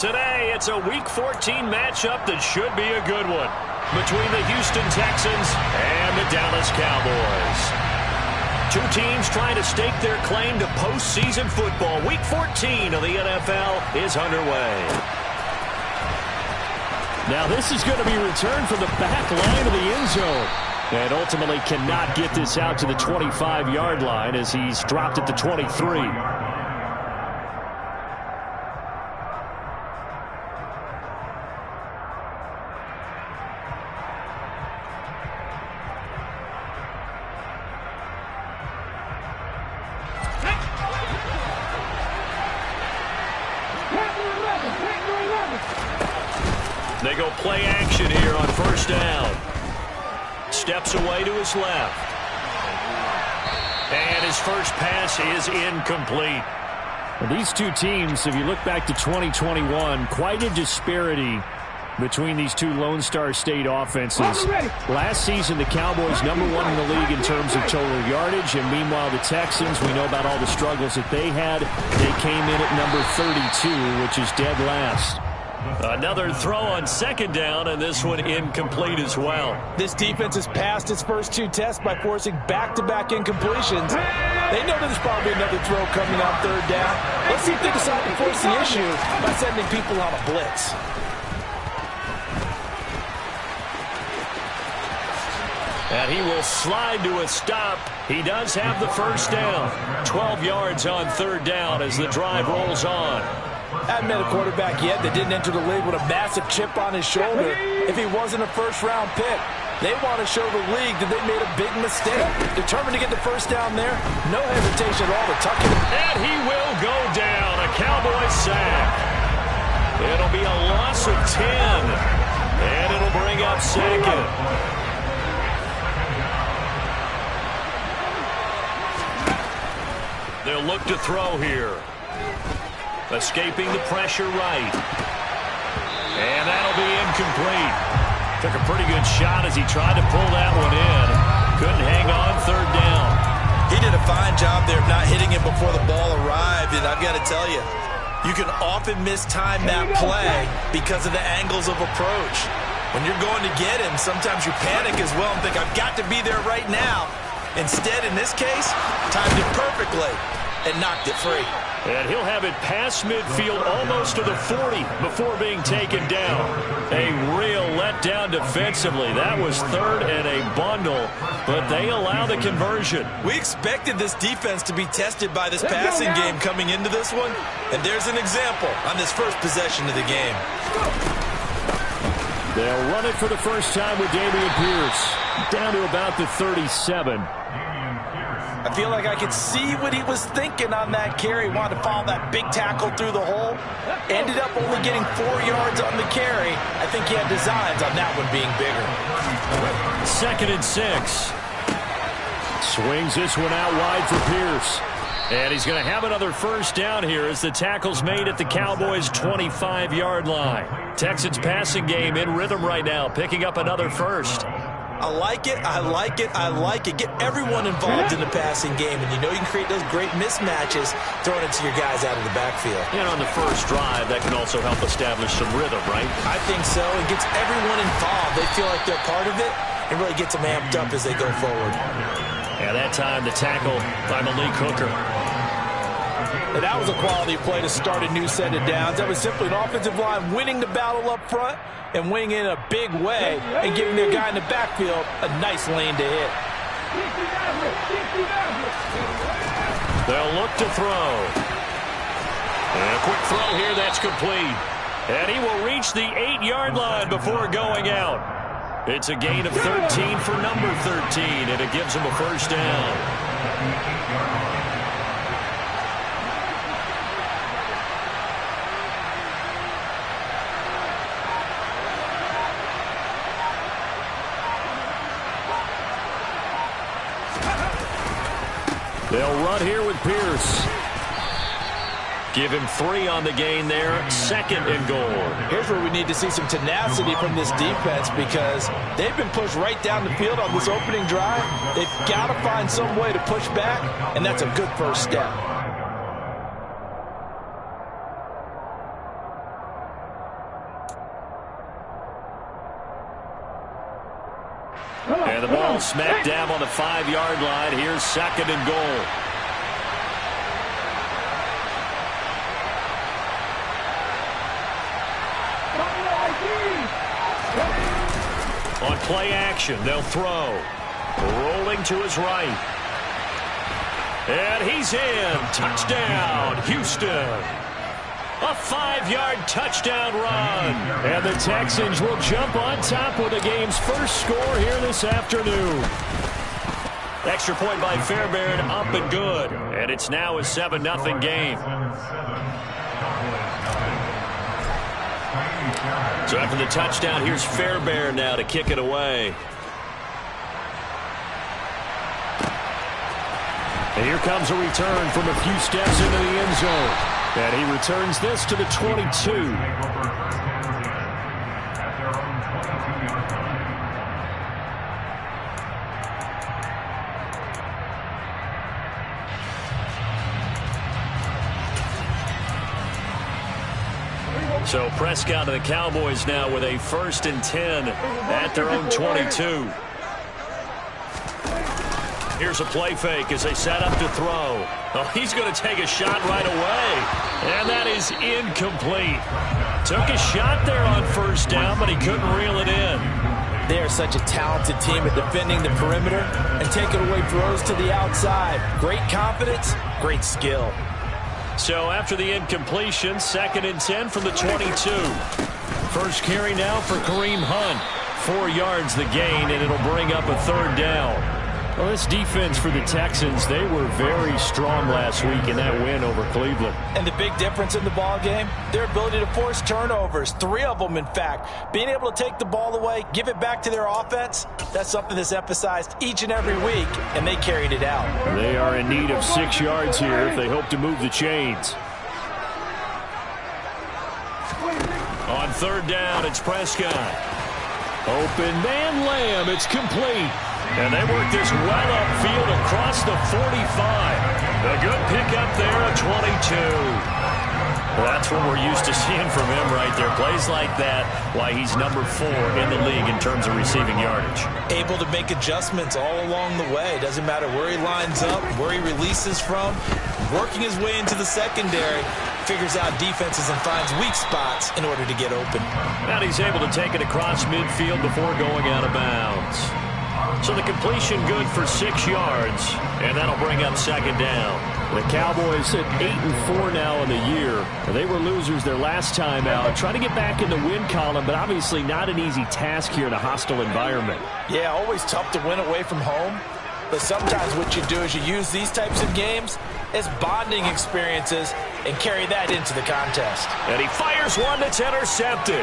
Today, it's a Week 14 matchup that should be a good one between the Houston Texans and the Dallas Cowboys. Two teams trying to stake their claim to postseason football. Week 14 of the NFL is underway. Now this is going to be returned from the back line of the end zone. And ultimately cannot get this out to the 25-yard line as he's dropped at the 23. They go play action here on first down. Steps away to his left. And his first pass is incomplete. Well, these two teams, if you look back to 2021, quite a disparity between these two Lone Star State offenses. Last season, the Cowboys #1 in the league in terms of total yardage, and meanwhile, the Texans, we know about all the struggles that they had. They came in at number 32, which is dead last. Another throw on second down, and this one incomplete as well. This defense has passed its first two tests by forcing back-to-back incompletions. They know there's probably another throw coming on third down. Let's see if they decide to force the issue by sending people on a blitz. And he will slide to a stop. He does have the first down. 12 yards on third down as the drive rolls on. I haven't met a quarterback yet that didn't enter the league with a massive chip on his shoulder if he wasn't a first-round pick. They want to show the league that they made a big mistake. Determined to get the first down there, no hesitation at all to tuck it. And he will go down, a Cowboy sack. It'll be a loss of 10, and it'll bring up second. They'll look to throw here. Escaping the pressure right. And that'll be incomplete. Took a pretty good shot as he tried to pull that one in. Couldn't hang on third down. He did a fine job there of not hitting it before the ball arrived. And I've got to tell you, you can often mistime that play because of the angles of approach. When you're going to get him, sometimes you panic as well and think, I've got to be there right now. Instead, in this case, timed it perfectly and knocked it free. And he'll have it past midfield almost to the 40 before being taken down. A real letdown defensively. That was third and a bundle, but they allow the conversion. We expected this defense to be tested by this passing game coming into this one, and there's an example on this first possession of the game. They'll run it for the first time with Dameon Pierce. Down to about the 37. I feel like I could see what he was thinking on that carry. Wanted to follow that big tackle through the hole. Ended up only getting 4 yards on the carry. I think he had designs on that one being bigger. 2nd and 6. Swings this one out wide for Pierce. And he's going to have another first down here as the tackle's made at the Cowboys' 25-yard line. Texans passing game in rhythm right now, picking up another first. I like it, I like it, I like it. Get everyone involved in the passing game, and you know you can create those great mismatches throwing it to your guys out of the backfield. And on the first drive, that can also help establish some rhythm, right? I think so. It gets everyone involved. They feel like they're part of it and really gets them amped up as they go forward. And that time, the tackle by Malik Hooker. And that was a quality play to start a new set of downs. That was simply an offensive line winning the battle up front and winning in a big way and giving their guy in the backfield a nice lane to hit. They'll look to throw. And a quick throw here, that's complete. And he will reach the 8-yard line before going out. It's a gain of 13 for number 13, and it gives him a first down. They'll run here with Pierce. Give him 3 on the gain there. 2nd and goal. Here's where we need to see some tenacity from this defense because they've been pushed right down the field on this opening drive. They've got to find some way to push back, and that's a good first step. And the ball smacked down on the 5-yard line. Here's 2nd and goal. On play action, they'll throw. Rolling to his right. And he's in. Touchdown, Houston. A 5-yard touchdown run. And the Texans will jump on top with the game's first score here this afternoon. Extra point by Fairbairn, up and good. And it's now a 7-0 game. So after the touchdown, here's Fairbairn now to kick it away. And here comes a return from a few steps into the end zone. And he returns this to the 22. So Prescott and the Cowboys now with a 1st and 10 at their own 22. Here's a play fake as they set up to throw. Oh, he's going to take a shot right away. And that is incomplete. Took a shot there on 1st down, but he couldn't reel it in. They are such a talented team at defending the perimeter and taking away throws to the outside. Great confidence, great skill. So after the incompletion, 2nd and 10 from the 22. First carry now for Kareem Hunt. 4 yards the gain, and it'll bring up a 3rd down. Well, this defense for the Texans, they were very strong last week in that win over Cleveland. And the big difference in the ball game, their ability to force turnovers, 3 of them in fact. Being able to take the ball away, give it back to their offense, that's something that's emphasized each and every week, and they carried it out. They are in need of 6 yards here if they hope to move the chains. On 3rd down, it's Prescott. Open man Lamb, it's complete. And they work this well upfield across the 45. A good pickup there at 22. Well, that's what we're used to seeing from him right there. Plays like that, why he's number 4 in the league in terms of receiving yardage. Able to make adjustments all along the way. Doesn't matter where he lines up, where he releases from. Working his way into the secondary. Figures out defenses and finds weak spots in order to get open. And he's able to take it across midfield before going out of bounds. So the completion good for 6 yards, and that'll bring up 2nd down. The Cowboys at 8-4 now in the year. They were losers their last time out. Trying to get back in the win column, but obviously not an easy task here in a hostile environment. Yeah, always tough to win away from home. But sometimes what you do is you use these types of games as bonding experiences and carry that into the contest. And he fires one that's intercepted.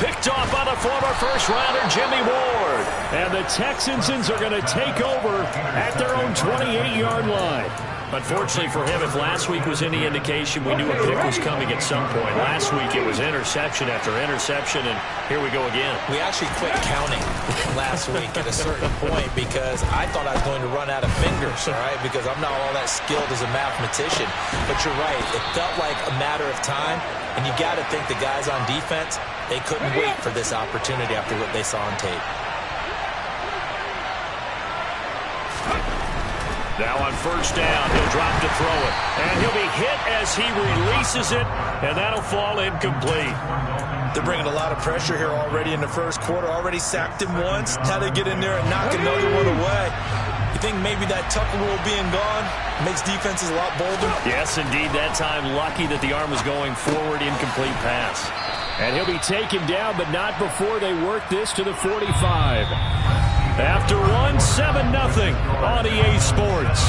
Picked off by the former first-rounder Jimmy Ward. And the Texans are going to take over at their own 28-yard line. Unfortunately for him, if last week was any indication, we knew a pick was coming at some point. Last week it was interception after interception, and here we go again. We actually quit counting last week at a certain point because I thought I was going to run out of fingers, all right, because I'm not all that skilled as a mathematician. But you're right, it felt like a matter of time, and you got to think the guys on defense, they couldn't wait for this opportunity after what they saw on tape. Now on 1st down, he'll drop to throw it. And he'll be hit as he releases it, and that'll fall incomplete. They're bringing a lot of pressure here already in the 1st quarter. Already sacked him once. Now they get in there and knock another one away. You think maybe that Tucker rule being gone makes defenses a lot bolder? Yes, indeed. That time, lucky that the arm was going forward, incomplete pass. And he'll be taken down, but not before they work this to the 45. After one, 7-0 on EA Sports.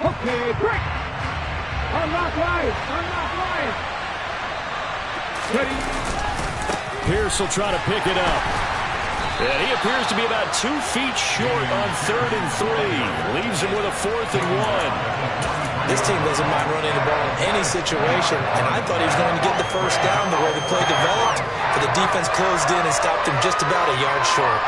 Okay, break. Unlock line. Ready. Pierce will try to pick it up. And he appears to be about 2 feet short on 3rd and 3. Leaves him with a 4th and 1. This team doesn't mind running the ball in any situation, and I thought he was going to get the 1st down the way the play developed, but the defense closed in and stopped him just about a yard short.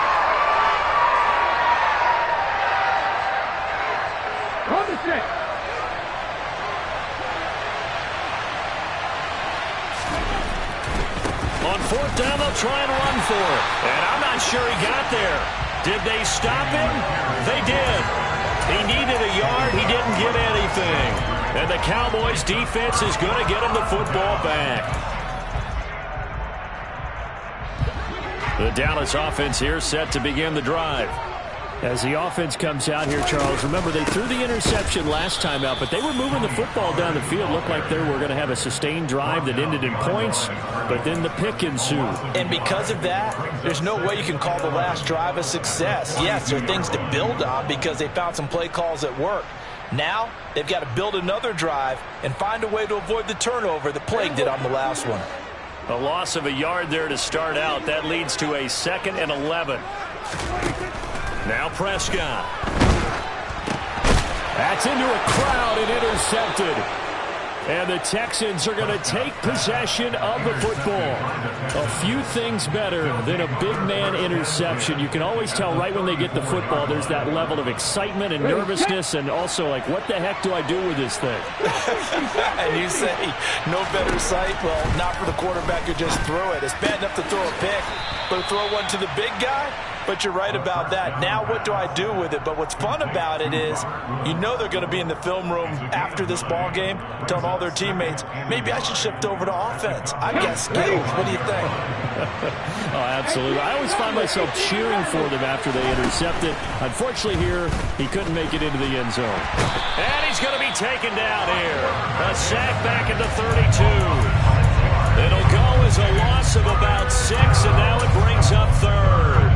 fourth down, they'll try and run for it. And I'm not sure he got there. Did they stop him? They did. He needed a yard. He didn't get anything. And the Cowboys defense is going to get him the football back. The Dallas offense here set to begin the drive. As the offense comes out here, Charles, remember they threw the interception last time out, but they were moving the football down the field. Looked like they were going to have a sustained drive that ended in points, but then the pick ensued. And because of that, there's no way you can call the last drive a success. Yes, there are things to build on because they found some play calls that work. Now, they've got to build another drive and find a way to avoid the turnover that plagued it on the last one. A loss of a yard there to start out. That leads to a 2nd and 11. Now Prescott. That's into a crowd and intercepted. And the Texans are going to take possession of the football. A few things better than a big man interception. You can always tell right when they get the football, there's that level of excitement and nervousness and also like, what the heck do I do with this thing? And you say, no better sight? Well, not for the quarterback who just threw it. It's bad enough to throw a pick, but to throw one to the big guy? But you're right about that. Now what do I do with it? But what's fun about it is you know they're going to be in the film room after this ball game telling all their teammates, maybe I should shift over to offense. I've got skills. What do you think? Oh, absolutely. I always find myself cheering for them after they intercept it. Unfortunately here, he couldn't make it into the end zone. And he's going to be taken down here. A sack back at the 32. It'll go as a loss of about 6, and now it brings up 3rd.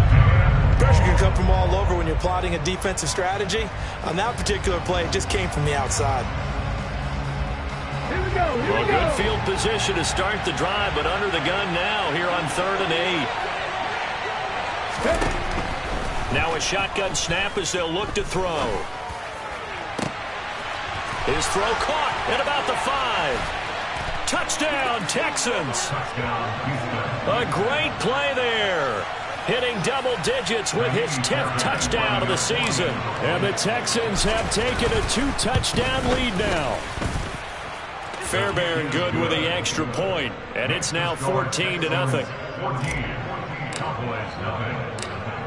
Pressure can come from all over when you're plotting a defensive strategy. On that particular play, it just came from the outside. Here we go. Well, good field position to start the drive, but under the gun now here on 3rd and 8. Now a shotgun snap as they'll look to throw. His throw caught at about the 5. Touchdown, Texans. A great play there. Hitting double digits with his 10th touchdown of the season. And the Texans have taken a 2-touchdown lead now. Fairbairn good with the extra point, and it's now 14-0.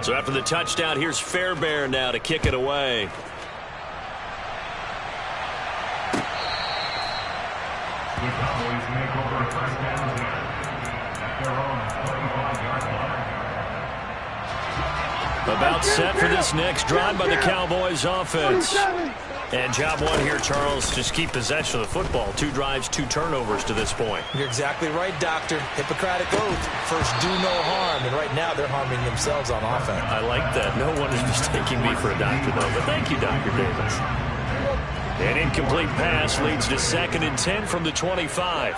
So after the touchdown, here's Fairbairn now to kick it away. The Cowboys make over a first down at their own 25-yard line. About set for this next drive by the Cowboys offense. And job one here, Charles, just keep possession of the football. 2 drives, 2 turnovers to this point. You're exactly right, Doctor. Hippocratic oath. First, do no harm. And right now, they're harming themselves on offense. I like that. No one is mistaking me for a doctor, though. But thank you, Dr. Davis. An incomplete pass leads to 2nd and 10 from the 25.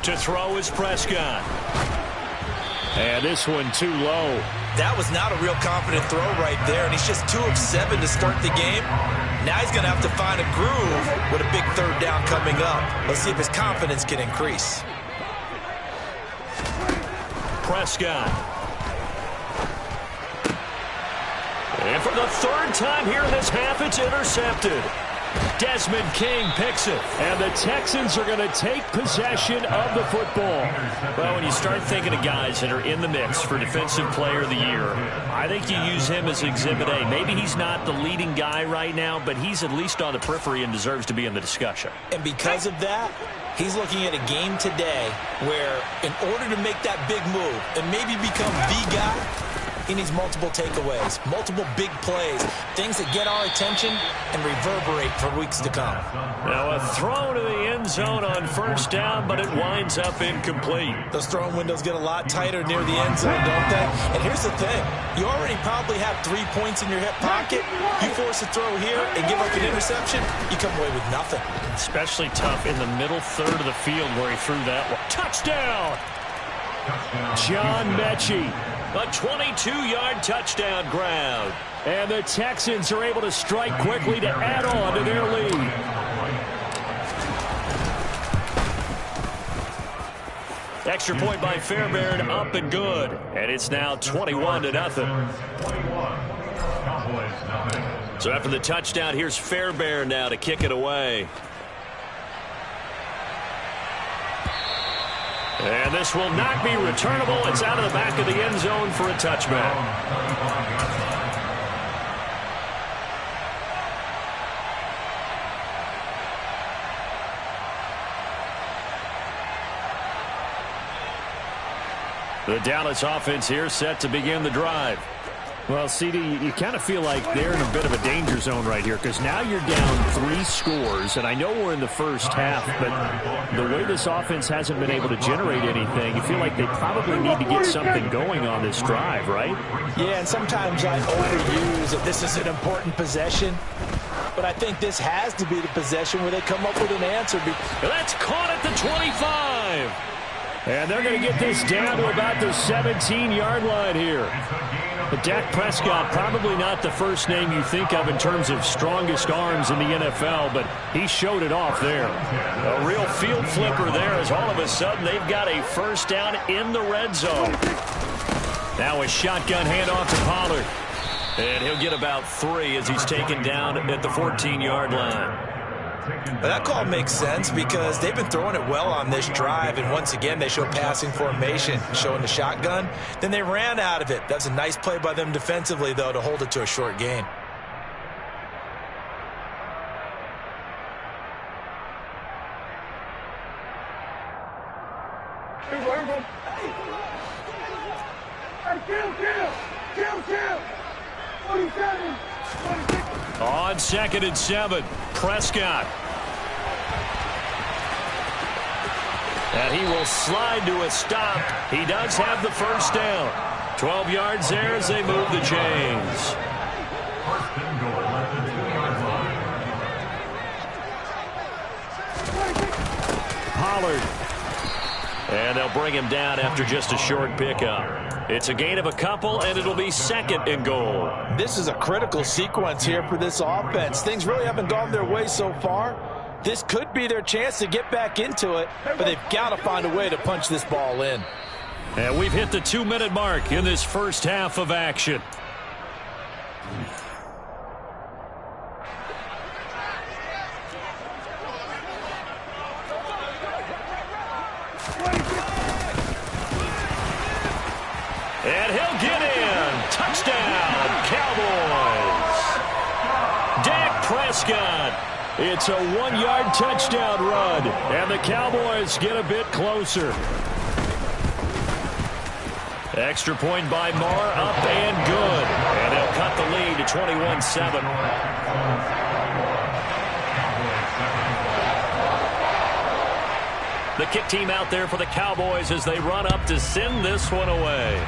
To throw is Prescott. And this one too low. That was not a real confident throw right there, and he's just 2 of 7 to start the game. Now he's going to have to find a groove with a big 3rd down coming up. Let's see if his confidence can increase. Prescott. And for the 3rd time here in this half, it's intercepted. Desmond King picks it. And the Texans are going to take possession of the football. Well, when you start thinking of guys that are in the mix for Defensive Player of the Year, I think you use him as Exhibit A. Maybe he's not the leading guy right now, but he's at least on the periphery and deserves to be in the discussion. And because of that, he's looking at a game today where in order to make that big move and maybe become the guy, he needs multiple takeaways, multiple big plays, things that get our attention and reverberate for weeks to come. Now a throw to the end zone on 1st down, but it winds up incomplete. Those throwing windows get a lot tighter near the end zone, don't they? And here's the thing. You already probably have 3 points in your hip pocket. You force a throw here and give up an interception, you come away with nothing. Especially tough in the middle 3rd of the field where he threw that one. Touchdown! John Mechie. A 22-yard touchdown ground. And the Texans are able to strike quickly to add on to their lead. Extra point by Fairbairn, up and good. And it's now 21-0. So after the touchdown, here's Fairbairn now to kick it away. And this will not be returnable. It's out of the back of the end zone for a touchback. The Dallas offense here set to begin the drive. Well, CD, you kind of feel like they're in a bit of a danger zone right here because now you're down 3 scores, and I know we're in the first half, but the way this offense hasn't been able to generate anything, you feel like they probably need to get something going on this drive, right? Yeah, and sometimes I overuse that this is an important possession, but I think this has to be the possession where they come up with an answer. That's caught at the 25. And they're going to get this down to about the 17-yard line here. But Dak Prescott, probably not the first name you think of in terms of strongest arms in the NFL, but he showed it off there. A real field flipper there as all of a sudden they've got a first down in the red zone. Now a shotgun handoff to Pollard. And he'll get about 3 as he's taken down at the 14-yard line. But that call makes sense because they've been throwing it well on this drive, and once again they show passing formation, showing the shotgun. Then they ran out of it. That's a nice play by them defensively, though, to hold it to a short gain. On 2nd and 7, Prescott. And he will slide to a stop. He does have the first down. 12 yards there as they move the chains. Pollard. And they'll bring him down after just a short pickup. It's a gain of a couple, and it'll be 2nd and goal. This is a critical sequence here for this offense. Things really haven't gone their way so far. This could be their chance to get back into it, but they've got to find a way to punch this ball in. And we've hit the 2-minute mark in this first half of action. And he'll get in. Touchdown, Cowboys. Dak Prescott. It's a 1-yard touchdown run, and the Cowboys get a bit closer. Extra point by Marr, up and good. And they'll cut the lead to 21-7. The kick team out there for the Cowboys as they run up to send this one away.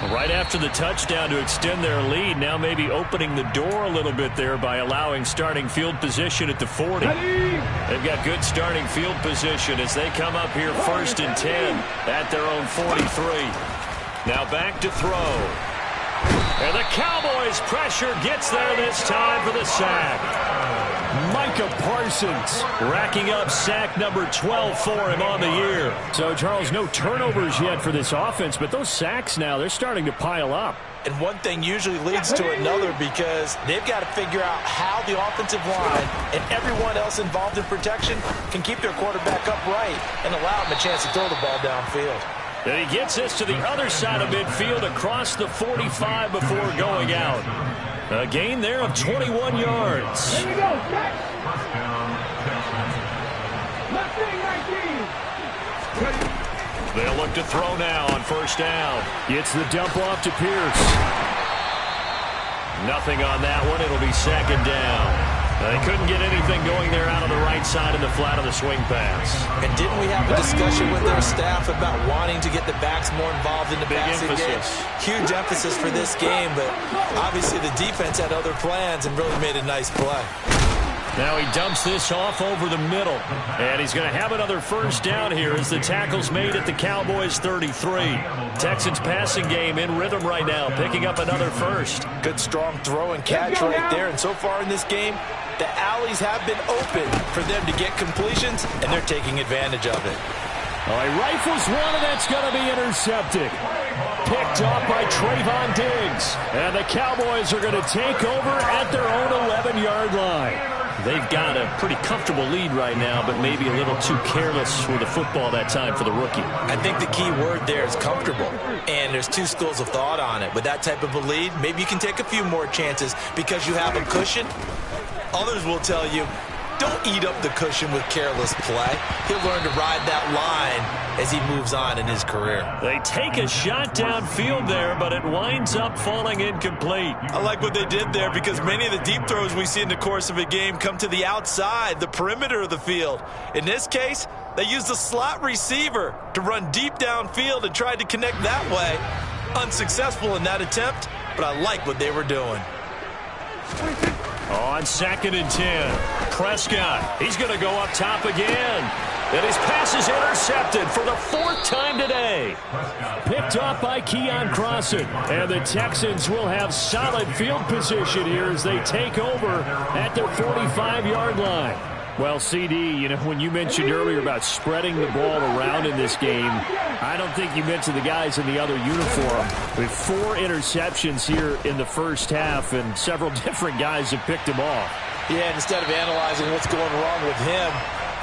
Right after the touchdown to extend their lead, now maybe opening the door a little bit there by allowing starting field position at the 40. They've got good starting field position as they come up here 1st and 10 at their own 43. Now back to throw. And the Cowboys pressure gets there this time for the sack. Micah Parsons racking up sack number 12 for him on the year. So, Charles, no turnovers yet for this offense, but those sacks now, they're starting to pile up. And one thing usually leads to another because they've got to figure out how the offensive line and everyone else involved in protection can keep their quarterback upright and allow him a chance to throw the ball downfield. And he gets this to the other side of midfield across the 45 before going out. A gain there of 21 yards. There you go, Jack. They'll look to throw now on 1st down. Gets the dump off to Pierce. Nothing on that one. It'll be 2nd down. They couldn't get anything going there out on the right side of the flat of the swing pass. And didn't we have a discussion with their staff about wanting to get the backs more involved in the passing game? Huge emphasis for this game, but obviously the defense had other plans and really made a nice play. Now he dumps this off over the middle. And he's going to have another first down here as the tackle's made at the Cowboys 33. Texans passing game in rhythm right now, picking up another first. Good strong throw and catch right there. And so far in this game, the alleys have been open for them to get completions, and they're taking advantage of it. He rifles one, and that's going to be intercepted. Picked off by Trayvon Diggs. And the Cowboys are going to take over at their own 11-yard line. They've got a pretty comfortable lead right now, but maybe a little too careless with the football that time for the rookie. I think the key word there is comfortable, and there's two schools of thought on it. With that type of a lead, maybe you can take a few more chances because you have a cushion. Others will tell you, don't eat up the cushion with careless play. He'll learn to ride that line as he moves on in his career. They take a shot downfield there, but it winds up falling incomplete. I like what they did there because many of the deep throws we see in the course of a game come to the outside, the perimeter of the field. In this case, they used a slot receiver to run deep downfield and tried to connect that way. Unsuccessful in that attempt, but I like what they were doing. On 2nd and 10, Prescott, he's going to go up top again. And his pass is intercepted for the 4th time today. Picked off by Keon Crossan. And the Texans will have solid field position here as they take over at their 45-yard line. Well, CD, you know, when you mentioned earlier about spreading the ball around in this game, I don't think you mentioned the guys in the other uniform. With 4 interceptions here in the first half, and several different guys have picked him off. Yeah, and instead of analyzing what's going wrong with him,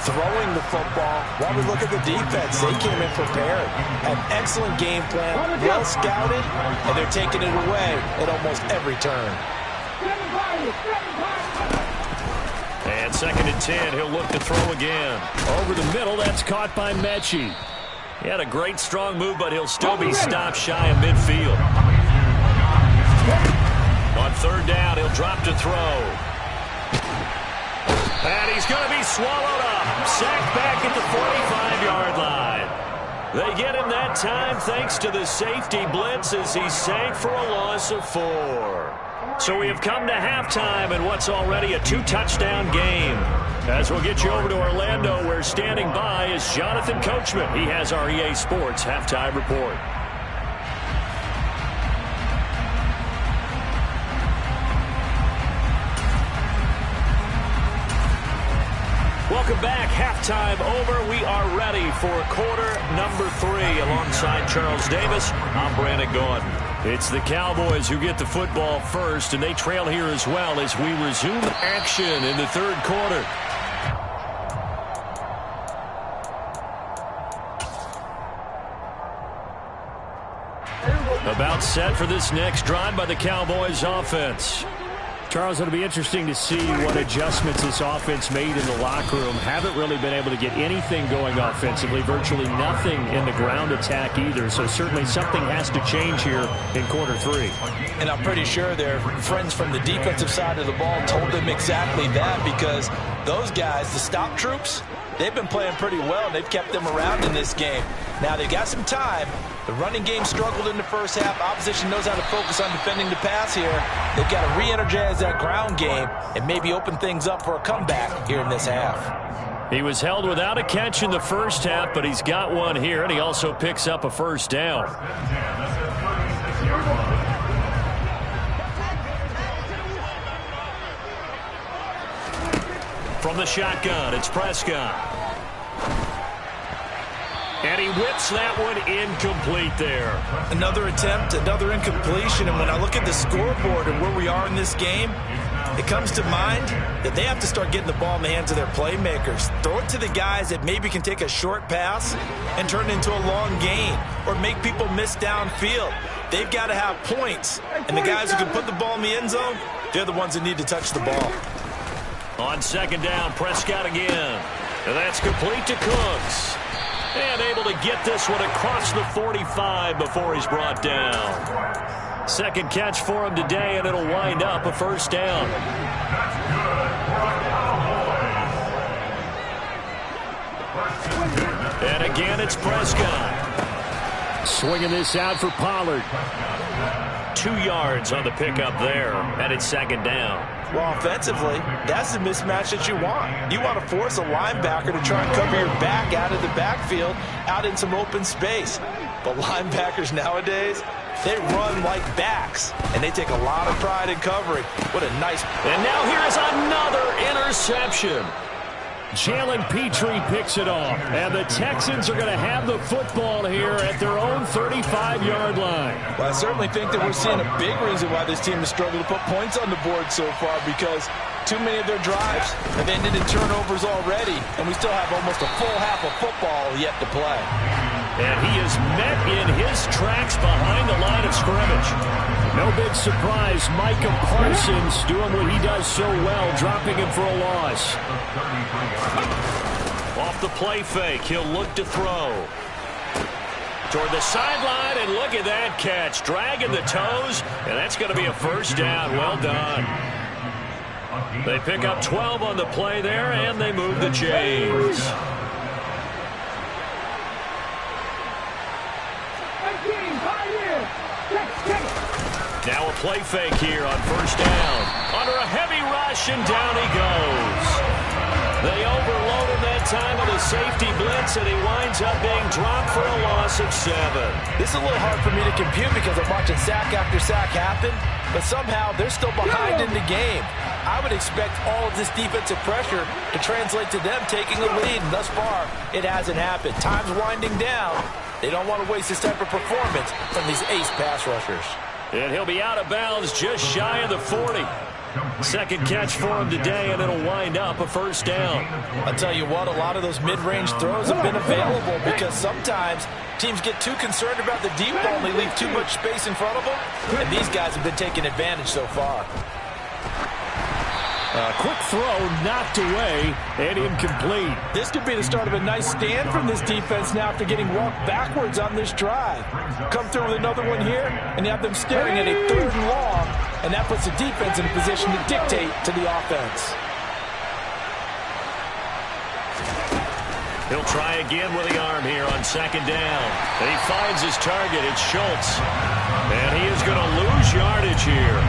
throwing the football, while we look at the defense, they came in prepared. An excellent game plan, well scouted, and they're taking it away at almost every turn. And 2nd and 10, he'll look to throw again. Over the middle, that's caught by Mechie. He had a great strong move, but he'll still be stopped shy of midfield. On 3rd down, he'll drop to throw. And he's going to be swallowed up. Sacked back at the 45-yard line. They get him that time thanks to the safety blitz as he sank for a loss of 4. So we have come to halftime in what's already a 2-touchdown game. As we'll get you over to Orlando, where standing by is Jonathan Coachman. He has our EA Sports halftime report. Welcome back. Halftime over. We are ready for quarter number 3. Alongside Charles Davis, I'm Brandon Gordon. It's the Cowboys who get the football first, and they trail here as well as we resume action in the 3rd quarter. About set for this next drive by the Cowboys offense. Charles, it'll be interesting to see what adjustments this offense made in the locker room. Haven't really been able to get anything going offensively, virtually nothing in the ground attack either. So certainly something has to change here in quarter 3. And I'm pretty sure their friends from the defensive side of the ball told them exactly that, because those guys, the stop troops, they've been playing pretty well. They've kept them around in this game. Now they've got some time. The running game struggled in the first half. Opposition knows how to focus on defending the pass here. They've got to re-energize that ground game and maybe open things up for a comeback here in this half. He was held without a catch in the first half, but he's got one here, and he also picks up a first down. From the shotgun, it's Prescott. And he whips that one incomplete there. Another attempt, another incompletion. And when I look at the scoreboard and where we are in this game, it comes to mind that they have to start getting the ball in the hands of their playmakers. Throw it to the guys that maybe can take a short pass and turn it into a long gain or make people miss downfield. They've got to have points. And the guys who can put the ball in the end zone, they're the ones that need to touch the ball. On 2nd down, Prescott again. And that's complete to Cooks. And able to get this one across the 45 before he's brought down. Second catch for him today, and it'll wind up a first down. And again, it's Prescott. Swinging this out for Pollard. 2 yards on the pickup there, and it's 2nd down. Well, offensively, that's the mismatch that you want. You want to force a linebacker to try and cover your back out of the backfield, out in some open space. But linebackers nowadays, they run like backs, and they take a lot of pride in covering. What a nice... And now here is another interception. Jalen Petrie picks it off, and the Texans are going to have the football here at their own 35-yard line. Well, I certainly think that we're seeing a big reason why this team has struggled to put points on the board so far, because too many of their drives have ended in turnovers already, and we still have almost a full half of football yet to play. And he is met in his tracks behind the line of scrimmage. No big surprise, Micah Parsons doing what he does so well, dropping him for a loss. Off the play fake, he'll look to throw. Toward the sideline, and look at that catch. Dragging the toes, and that's going to be a first down. Well done. They pick up 12 on the play there, and they move the chains. Now a play fake here on first down. Under a heavy rush, and down he goes. They overload him that time with a safety blitz, and he winds up being dropped for a loss of 7. This is a little hard for me to compute because I'm watching sack after sack happen, but somehow they're still behind in the game. I would expect all of this defensive pressure to translate to them taking a lead, and thus far, it hasn't happened. Time's winding down. They don't want to waste this type of performance from these ace pass rushers. And he'll be out of bounds just shy of the 40. Second catch for him today, and it'll wind up a first down. I'll tell you what, a lot of those mid-range throws have been available because sometimes teams get too concerned about the deep ball and they leave too much space in front of them, and these guys have been taking advantage so far. A quick throw knocked away and incomplete. This could be the start of a nice stand from this defense now after getting walked backwards on this drive. Come through with another one here, and you have them staring at a 3rd and long, and that puts the defense in a position to dictate to the offense. He'll try again with the arm here on second down. And he finds his target. It's Schultz. And he is going to lose yardage here.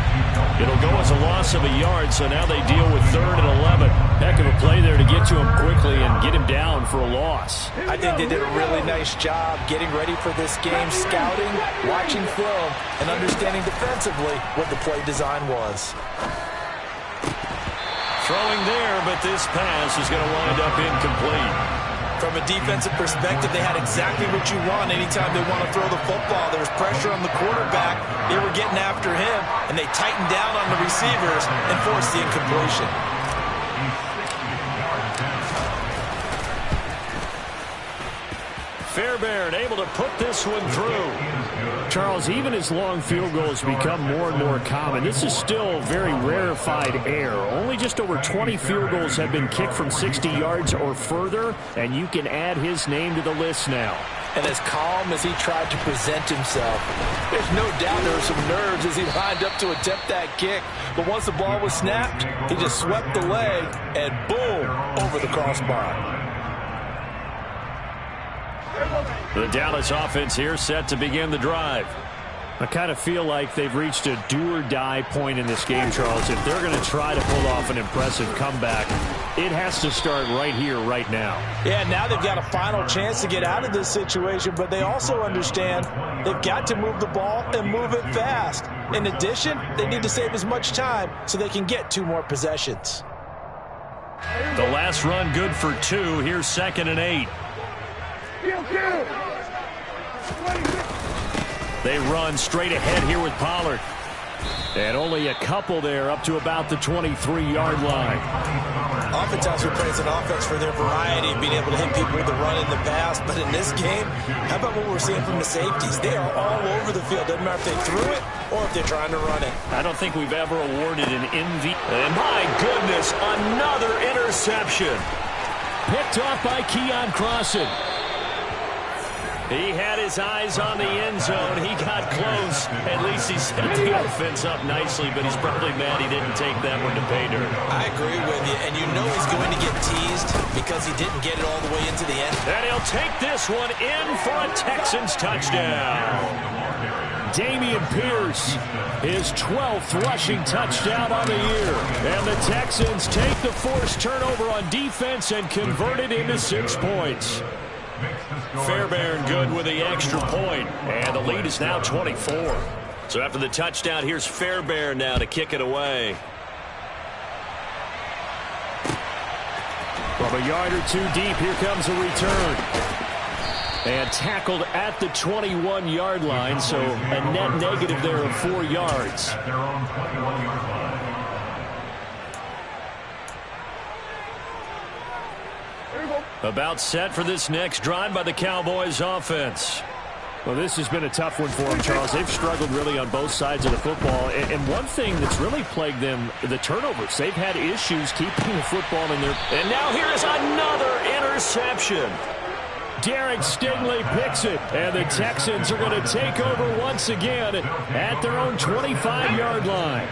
It'll go as a loss of a yard, so now they deal with 3rd and 11. Heck of a play there to get to him quickly and get him down for a loss. I think they did a really nice job getting ready for this game, scouting, watching film, and understanding defensively what the play design was. Throwing there, but this pass is going to wind up incomplete. From a defensive perspective, they had exactly what you want anytime they want to throw the football. There was pressure on the quarterback. They were getting after him, and they tightened down on the receivers and forced the incompletion. Fairbairn able to put this one through. Charles, even as long field goals become more and more common, this is still very rarefied air. Only just over 20 field goals have been kicked from 60 yards or further, and you can add his name to the list now. And as calm as he tried to present himself, there's no doubt there were some nerves as he lined up to attempt that kick. But once the ball was snapped, he just swept the leg and boom, over the crossbar. The Dallas offense here set to begin the drive. I kind of feel like they've reached a do-or-die point in this game, Charles. If they're going to try to pull off an impressive comeback, it has to start right here, right now. Yeah, now they've got a final chance to get out of this situation, but they also understand they've got to move the ball and move it fast. In addition, they need to save as much time so they can get 2 more possessions. The last run good for 2. Here's 2nd and 8. They run straight ahead here with Pollard. And only a couple there up to about the 23-yard line. Oftentimes we praise an offense for their variety of being able to hit people with the run in the pass. But in this game, how about what we're seeing from the safeties? They are all over the field. Doesn't matter if they threw it or if they're trying to run it. I don't think we've ever awarded an MVP. And my goodness, another interception. Picked off by Keon Crossan. He had his eyes on the end zone. He got close. At least he set the offense up nicely, but he's probably mad he didn't take that one to pay dirt. I agree with you, and you know he's going to get teased because he didn't get it all the way into the end. And he'll take this one in for a Texans touchdown. Dameon Pierce, his 12th rushing touchdown on the year. And the Texans take the forced turnover on defense and convert it into 6 points. Fairbairn good with the extra point, and the lead is now 24. So after the touchdown, here's Fairbairn now to kick it away. From a yard or 2 deep, here comes a return. And tackled at the 21-yard line, so a net negative there of 4 yards. About set for this next drive by the Cowboys offense. Well, this has been a tough one for them, Charles. They've struggled really on both sides of the football. And one thing that's really plagued them, the turnovers. They've had issues keeping the football in their... And now here's another interception. Derek Stingley picks it. And the Texans are going to take over once again at their own 25-yard line.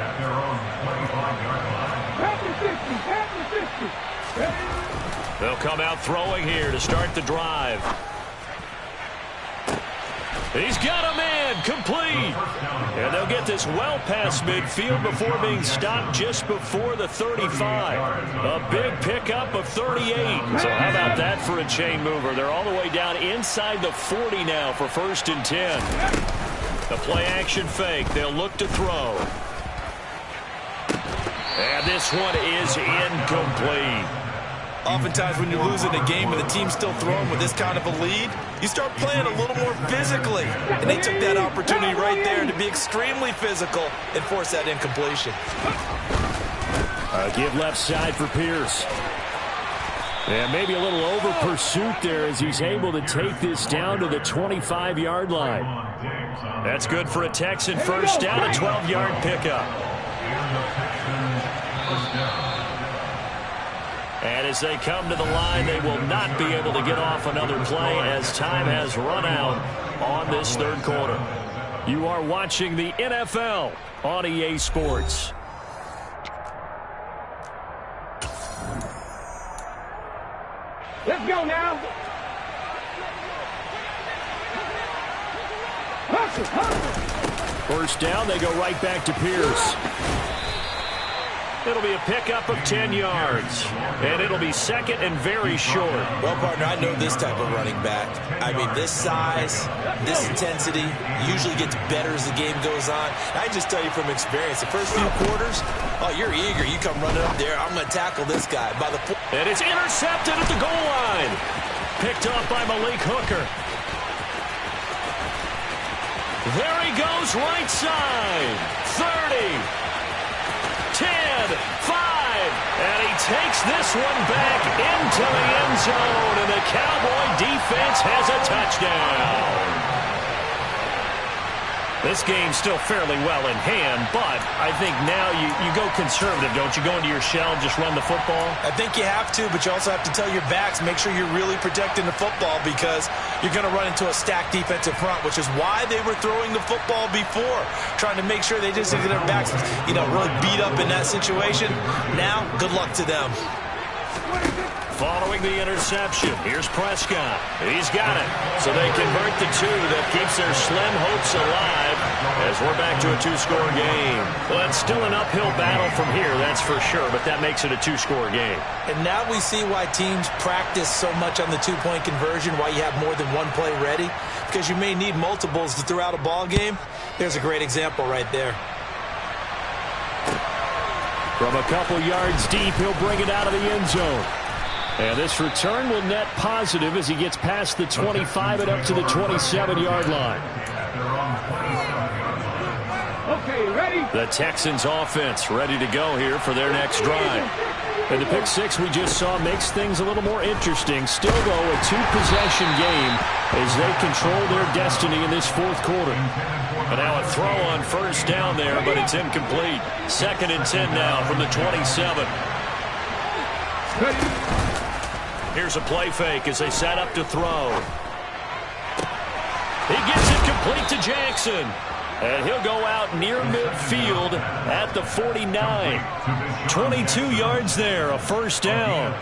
They'll come out throwing here to start the drive. He's got a man complete. And they'll get this well past midfield before being stopped just before the 35. A big pickup of 38. So how about that for a chain mover? They're all the way down inside the 40 now for 1st and 10. The play action fake. They'll look to throw. And this one is incomplete. Oftentimes when you're losing a game and the team's still throwing with this kind of a lead, you start playing a little more physically. And they took that opportunity right there to be extremely physical and force that incompletion. Give left side for Pierce. And maybe a little over pursuit there as he's able to take this down to the 25-yard line. That's good for a Texan first down, a 12-yard pickup. And as they come to the line, they will not be able to get off another play as time has run out on this third quarter. You are watching the NFL on EA Sports. Let's go now. Hustle, hustle. First down, they go right back to Pierce. It'll be a pickup of 10 yards. And it'll be second and very short. Well, partner, I know this type of running back. I mean, this size, this intensity usually gets better as the game goes on. I just tell you from experience, the first few quarters, oh, you're eager. You come running up there. I'm going to tackle this guy. And it's intercepted at the goal line. Picked off by Malik Hooker. There he goes, right side. 30. 10, 5, and he takes this one back into the end zone, and the Cowboy defense has a touchdown. This game's still fairly well in hand, but I think now you go conservative, don't you? Go into your shell and just run the football? I think you have to, but you also have to tell your backs, make sure you're really protecting the football because you're going to run into a stacked defensive front, which is why they were throwing the football before, trying to make sure they just get their backs, really beat up in that situation. Now, good luck to them. Following the interception, here's Prescott. He's got it. So they convert the two. That keeps their slim hopes alive as we're back to a two-score game. Well, it's still an uphill battle from here, that's for sure, but that makes it a two-score game. And now we see why teams practice so much on the two-point conversion, why you have more than one play ready, because you may need multiples to throw out a ball game. There's a great example right there. From a couple yards deep, he'll bring it out of the end zone. And this return will net positive as he gets past the 25 and up to the 27-yard line. Okay, ready? The Texans offense ready to go here for their next drive. And the pick six we just saw makes things a little more interesting. Still, though, a two-possession game as they control their destiny in this fourth quarter. And now a throw on first down there, but it's incomplete. 2nd and 10 now from the 27. Here's a play fake as they set up to throw. He gets it complete to Jackson. And he'll go out near midfield at the 49. 22 yards there, a first down.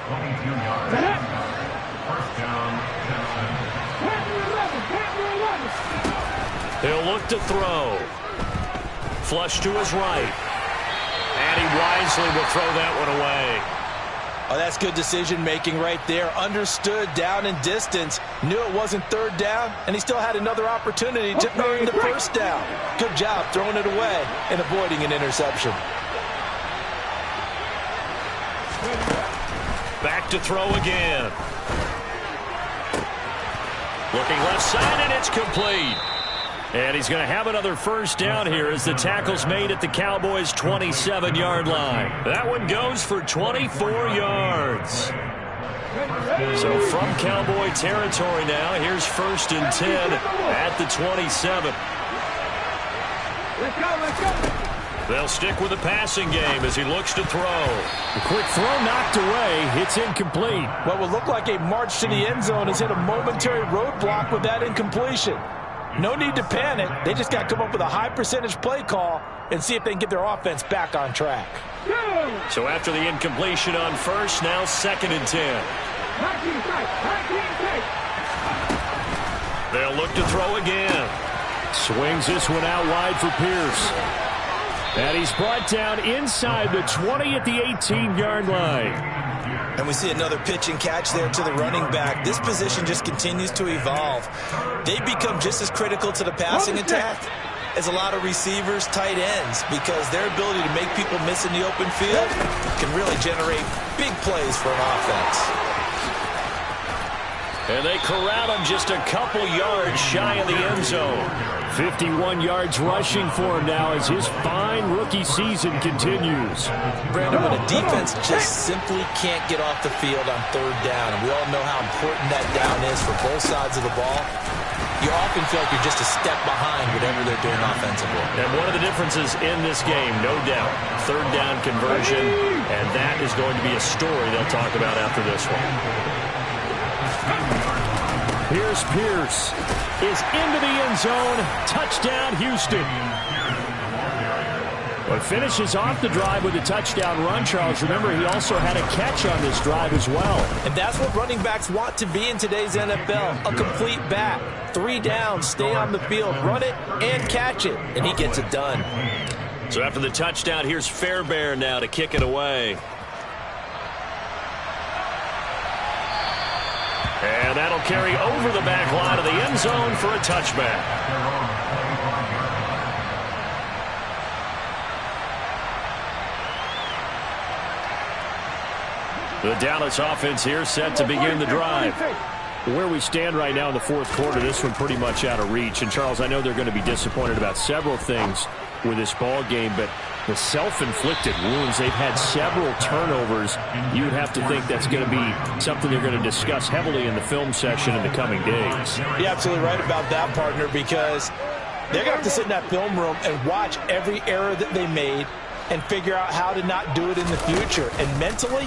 He'll look to throw. Flush to his right. And he wisely will throw that one away. Oh, that's good decision-making right there. Understood down and distance. Knew it wasn't third down, and he still had another opportunity to earn the first down. Good job throwing it away and avoiding an interception. Back to throw again. Looking left side, and it's complete. And he's going to have another first down here as the tackle's made at the Cowboys' 27-yard line. That one goes for 24 yards. So from Cowboy territory now, here's 1st and 10 at the 27. Let's go. They'll stick with the passing game as he looks to throw. A quick throw knocked away. It's incomplete. What will look like a march to the end zone has hit a momentary roadblock with that incompletion. No need to panic. They just got to come up with a high percentage play call and see if they can get their offense back on track. So after the incompletion on 1st, now 2nd and 10. They'll look to throw again. Swings this one out wide for Pierce. And he's brought down inside the 20 at the 18-yard line. And we see another pitch and catch there to the running back. This position just continues to evolve. They become just as critical to the passing attack as a lot of receivers, tight ends, because their ability to make people miss in the open field can really generate big plays for an offense. And they corral him just a couple yards shy of the end zone. 51 yards rushing for him now as his fine rookie season continues. Brandon, when a defense just simply can't get off the field on 3rd down, and we all know how important that down is for both sides of the ball, you often feel like you're just a step behind whatever they're doing offensively. And one of the differences in this game, no doubt, 3rd down conversion, and that is going to be a story they'll talk about after this one. Here's Pierce. Is into the end zone. Touchdown, Houston. But finishes off the drive with a touchdown run, Charles. Remember, he also had a catch on this drive as well. And that's what running backs want to be in today's NFL. A complete back. 3 downs, stay on the field, run it, and catch it. And he gets it done. So after the touchdown, here's Fairbairn now to kick it away. And that'll carry over the back line of the end zone for a touchback. The Dallas offense here set to begin the drive. Where we stand right now in the 4th quarter, this one pretty much out of reach. And, Charles, I know they're going to be disappointed about several things with this ball game, but the self-inflicted wounds, they've had several turnovers. You would have to think that's going to be something they're going to discuss heavily in the film session in the coming days. You're absolutely right about that, partner, because they're going to have to sit in that film room and watch every error that they made and figure out how to not do it in the future. And mentally,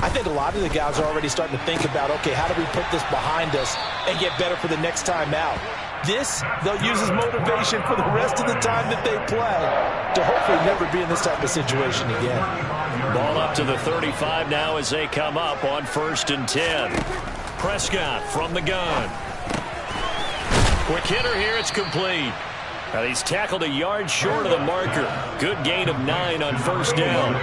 I think a lot of the guys are already starting to think about, okay, how do we put this behind us and get better for the next time out? This, they'll use as motivation for the rest of the time that they play to hopefully never be in this type of situation again. Ball up to the 35 now as they come up on 1st and 10. Prescott from the gun. Quick hitter here, it's complete. Now he's tackled a yard short of the marker. Good gain of 9 on 1st down.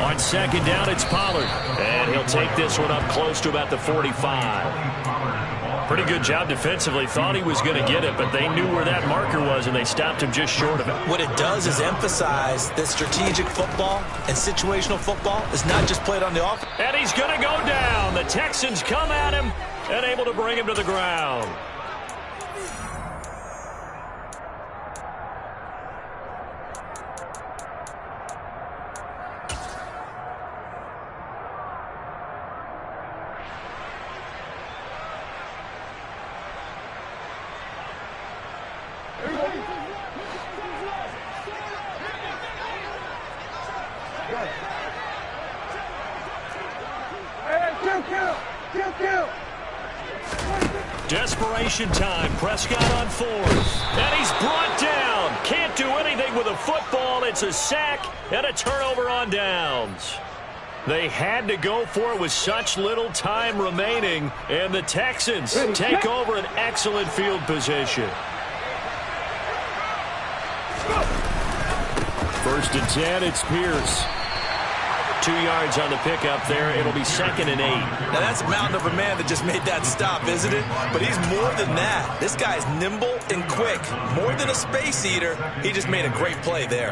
On 2nd down, it's Pollard. And he'll take this one up close to about the 45. Pretty good job defensively. Thought he was going to get it, but they knew where that marker was, and they stopped him just short of it. What it does is emphasize that strategic football and situational football is not just played on the offense. And he's going to go down. The Texans come at him and able to bring him to the ground. Desperation time. Prescott on 4th. And he's brought down. Can't do anything with a football. It's a sack and a turnover on downs. They had to go for it with such little time remaining. And the Texans take over an excellent field position. 1st and 10, it's Pierce. 2 yards on the pickup there. It'll be 2nd and 8. Now that's a mountain of a man that just made that stop, isn't it? But he's more than that. This guy's nimble and quick. More than a space eater. He just made a great play there.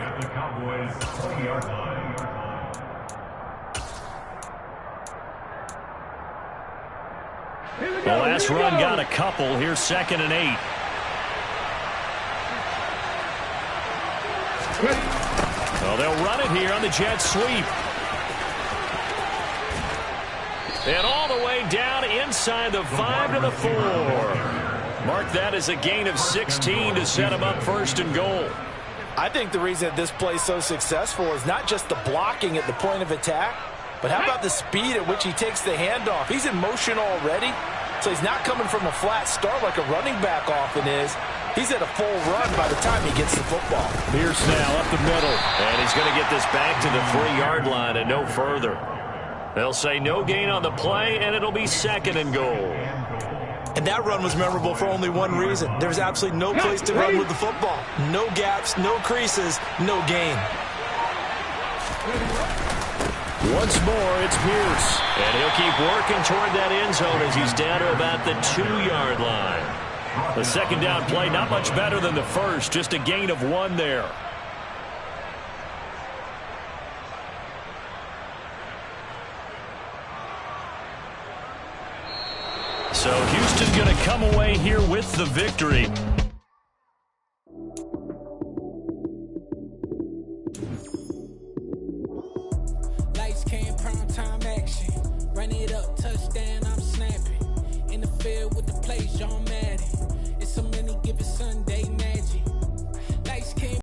The last run got a couple. Here's 2nd and 8. Well, they'll run it here on the jet sweep. And all the way down inside the 5 to the 4. Mark that as a gain of 16 to set him up first and goal. I think the reason that this play is so successful is not just the blocking at the point of attack, but how about the speed at which he takes the handoff? He's in motion already, so he's not coming from a flat start like a running back often is. He's at a full run by the time he gets the football. Pierce now up the middle, and he's going to get this back to the 3-yard line and no further. They'll say no gain on the play, and it'll be second and goal. And that run was memorable for only one reason. There's absolutely no place to run with the football. No gaps, no creases, no gain. Once more, it's Pierce. And he'll keep working toward that end zone as he's down to about the 2-yard line. The second down play, not much better than the first, just a gain of 1 there. So Houston's going to come away here with the victory.